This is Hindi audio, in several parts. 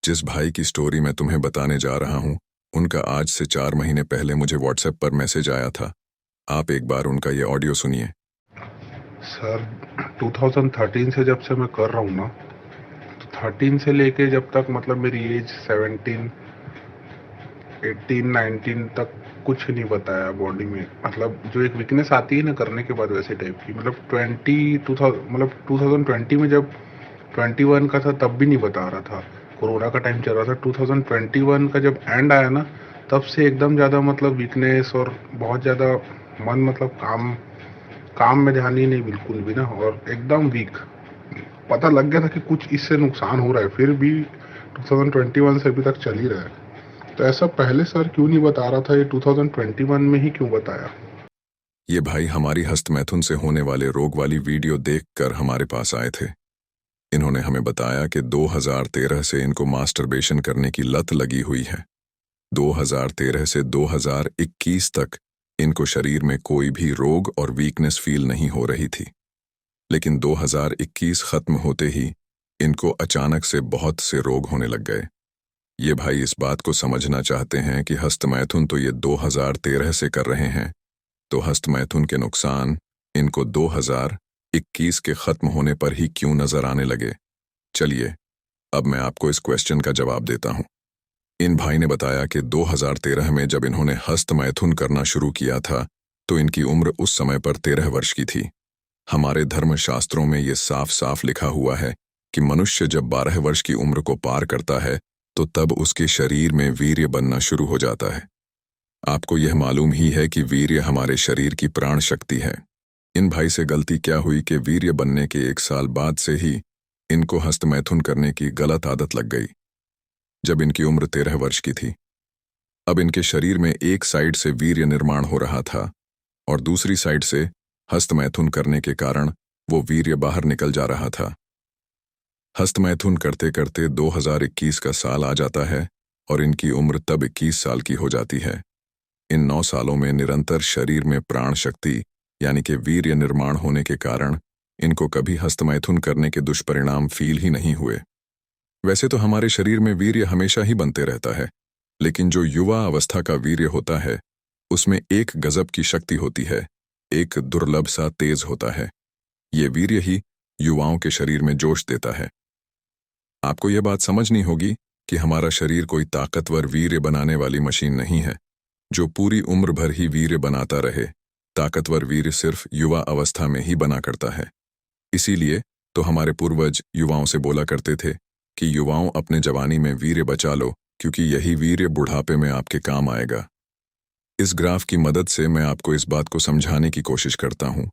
जिस भाई की स्टोरी मैं तुम्हें बताने जा रहा हूँ, उनका आज से 4 महीने पहले मुझे व्हाट्सएप पर मैसेज आया था। आप एक बार उनका ये ऑडियो सुनिए। सर 2013 से जब से मैं कर रहा हूँ ना, तो 13 से लेके जब तक मतलब मेरी एज 17, 18, 19 तक कुछ नहीं बताया बॉडी में। मतलब जो एक वीकनेस आती है ना करने के बाद, वैसे टाइप की। मतलब 2020 में जब 21 का था तब भी नहीं बता रहा था। कोरोना का टाइम चल रहा था। 2021 का जब एंड आया ना, तब से एकदम ज़्यादा मतलब वीकनेस और बहुत ज़्यादा मन, मतलब काम काम में ध्यान ही नहीं बिल्कुल भी ना, और एकदम वीक। पता लग गया था कि कुछ इससे नुकसान हो रहा है, फिर भी 2021 से अभी तक चल ही रहा है। तो ऐसा पहले सर क्यों नहीं बता रहा था, ये 2021 में ही क्यों बताया? ये भाई हमारी हस्तमैथुन से होने वाले रोग वाली वीडियो देखकर हमारे पास आए थे। इन्होंने हमें बताया कि 2013 से इनको मास्टरबेशन करने की लत लगी हुई है। 2013 से 2021 तक इनको शरीर में कोई भी रोग और वीकनेस फील नहीं हो रही थी। लेकिन 2021 खत्म होते ही इनको अचानक से बहुत से रोग होने लग गए। ये भाई इस बात को समझना चाहते हैं कि हस्तमैथुन तो ये 2013 से कर रहे हैं, तो हस्तमैथुन के नुकसान इनको 2021 के खत्म होने पर ही क्यों नजर आने लगे। चलिए, अब मैं आपको इस क्वेश्चन का जवाब देता हूं। इन भाई ने बताया कि 2013 में जब इन्होंने हस्तमैथुन करना शुरू किया था, तो इनकी उम्र उस समय पर 13 वर्ष की थी। हमारे धर्मशास्त्रों में ये साफ साफ लिखा हुआ है कि मनुष्य जब 12 वर्ष की उम्र को पार करता है, तो तब उसके शरीर में वीर्य बनना शुरू हो जाता है। आपको यह मालूम ही है कि वीर्य हमारे शरीर की प्राण शक्ति है। इन भाई से गलती क्या हुई कि वीर्य बनने के 1 साल बाद से ही इनको हस्तमैथुन करने की गलत आदत लग गई, जब इनकी उम्र 13 वर्ष की थी। अब इनके शरीर में एक साइड से वीर्य निर्माण हो रहा था और दूसरी साइड से हस्तमैथुन करने के कारण वो वीर्य बाहर निकल जा रहा था। हस्तमैथुन करते करते 2021 का साल आ जाता है और इनकी उम्र तब 21 साल की हो जाती है। इन 9 सालों में निरंतर शरीर में प्राण शक्ति यानी कि वीर्य निर्माण होने के कारण इनको कभी हस्तमैथुन करने के दुष्परिणाम फील ही नहीं हुए। वैसे तो हमारे शरीर में वीर्य हमेशा ही बनते रहता है, लेकिन जो युवा अवस्था का वीर्य होता है, उसमें एक गजब की शक्ति होती है, एक दुर्लभ सा तेज होता है। ये वीर्य ही युवाओं के शरीर में जोश देता है। आपको यह बात समझनी होगी कि हमारा शरीर कोई ताकतवर वीर्य बनाने वाली मशीन नहीं है, जो पूरी उम्र भर ही वीर्य बनाता रहे। ताकतवर वीर्य सिर्फ युवा अवस्था में ही बना करता है। इसीलिए तो हमारे पूर्वज युवाओं से बोला करते थे कि युवाओं अपने जवानी में वीर्य बचा लो, क्योंकि यही वीर्य बुढ़ापे में आपके काम आएगा। इस ग्राफ की मदद से मैं आपको इस बात को समझाने की कोशिश करता हूँ।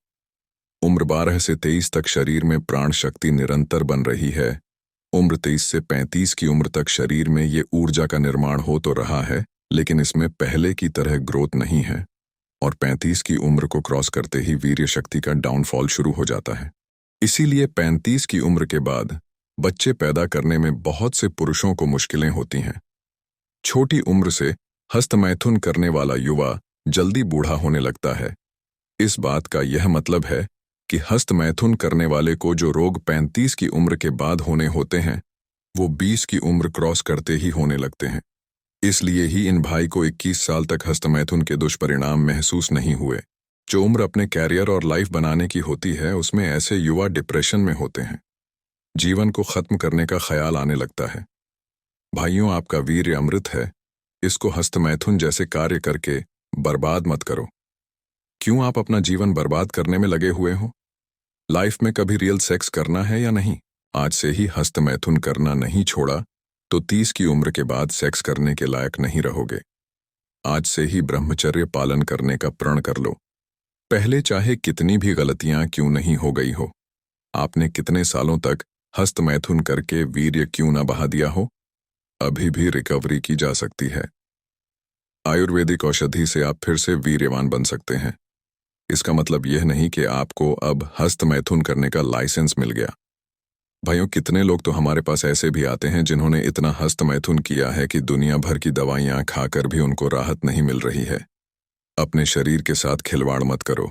उम्र 12 से 23 तक शरीर में प्राण शक्ति निरंतर बन रही है। उम्र 23 से 35 की उम्र तक शरीर में ये ऊर्जा का निर्माण हो तो रहा है, लेकिन इसमें पहले की तरह ग्रोथ नहीं है। और 35 की उम्र को क्रॉस करते ही वीर्य शक्ति का डाउनफॉल शुरू हो जाता है। इसीलिए 35 की उम्र के बाद बच्चे पैदा करने में बहुत से पुरुषों को मुश्किलें होती हैं। छोटी उम्र से हस्तमैथुन करने वाला युवा जल्दी बूढ़ा होने लगता है। इस बात का यह मतलब है कि हस्तमैथुन करने वाले को जो रोग 35 की उम्र के बाद होने होते हैं, वो 20 की उम्र क्रॉस करते ही होने लगते हैं। इसलिए ही इन भाई को 21 साल तक हस्तमैथुन के दुष्परिणाम महसूस नहीं हुए। जो उम्र अपने कैरियर और लाइफ बनाने की होती है, उसमें ऐसे युवा डिप्रेशन में होते हैं। जीवन को खत्म करने का ख्याल आने लगता है। भाइयों, आपका वीर्य अमृत है, इसको हस्तमैथुन जैसे कार्य करके बर्बाद मत करो। क्यों आप अपना जीवन बर्बाद करने में लगे हुए हो? लाइफ में कभी रियल सेक्स करना है या नहीं? आज से ही हस्तमैथुन करना नहीं छोड़ा तो 30 की उम्र के बाद सेक्स करने के लायक नहीं रहोगे। आज से ही ब्रह्मचर्य पालन करने का प्रण कर लो। पहले चाहे कितनी भी गलतियां क्यों नहीं हो गई हो, आपने कितने सालों तक हस्तमैथुन करके वीर्य क्यों ना बहा दिया हो, अभी भी रिकवरी की जा सकती है। आयुर्वेदिक औषधि से आप फिर से वीर्यवान बन सकते हैं। इसका मतलब यह नहीं कि आपको अब हस्तमैथुन करने का लाइसेंस मिल गया। भाइयों, कितने लोग तो हमारे पास ऐसे भी आते हैं जिन्होंने इतना हस्तमैथुन किया है कि दुनिया भर की दवाइयां खाकर भी उनको राहत नहीं मिल रही है। अपने शरीर के साथ खिलवाड़ मत करो।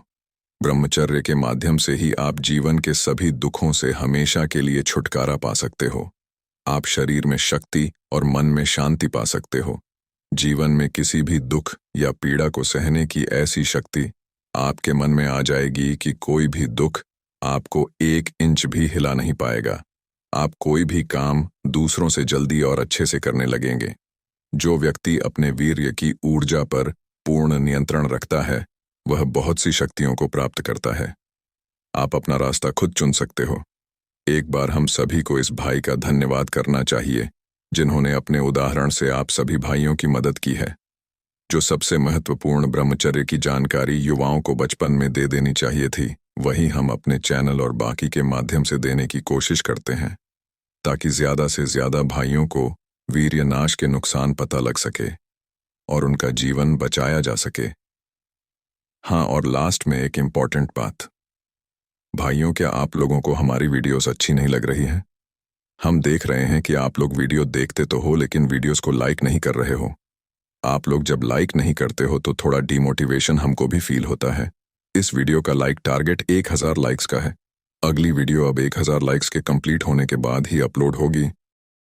ब्रह्मचर्य के माध्यम से ही आप जीवन के सभी दुखों से हमेशा के लिए छुटकारा पा सकते हो। आप शरीर में शक्ति और मन में शांति पा सकते हो। जीवन में किसी भी दुख या पीड़ा को सहने की ऐसी शक्ति आपके मन में आ जाएगी कि कोई भी दुख आपको 1 इंच भी हिला नहीं पाएगा। आप कोई भी काम दूसरों से जल्दी और अच्छे से करने लगेंगे। जो व्यक्ति अपने वीर्य की ऊर्जा पर पूर्ण नियंत्रण रखता है, वह बहुत सी शक्तियों को प्राप्त करता है। आप अपना रास्ता खुद चुन सकते हो। एक बार हम सभी को इस भाई का धन्यवाद करना चाहिए, जिन्होंने अपने उदाहरण से आप सभी भाइयों की मदद की है। जो सबसे महत्वपूर्ण ब्रह्मचर्य की जानकारी युवाओं को बचपन में दे देनी चाहिए थी, वही हम अपने चैनल और बाकी के माध्यम से देने की कोशिश करते हैं, ताकि ज्यादा से ज्यादा भाइयों को वीर्यनाश के नुकसान पता लग सके और उनका जीवन बचाया जा सके। हाँ, और लास्ट में एक इम्पॉर्टेंट बात। भाइयों, क्या आप लोगों को हमारी वीडियोस अच्छी नहीं लग रही हैं? हम देख रहे हैं कि आप लोग वीडियो देखते तो हो, लेकिन वीडियोस को लाइक नहीं कर रहे हो। आप लोग जब लाइक नहीं करते हो तो थोड़ा डिमोटिवेशन हमको भी फील होता है। इस वीडियो का लाइक टारगेट 1000 लाइक्स का है। अगली वीडियो अब 1000 लाइक्स के कंप्लीट होने के बाद ही अपलोड होगी।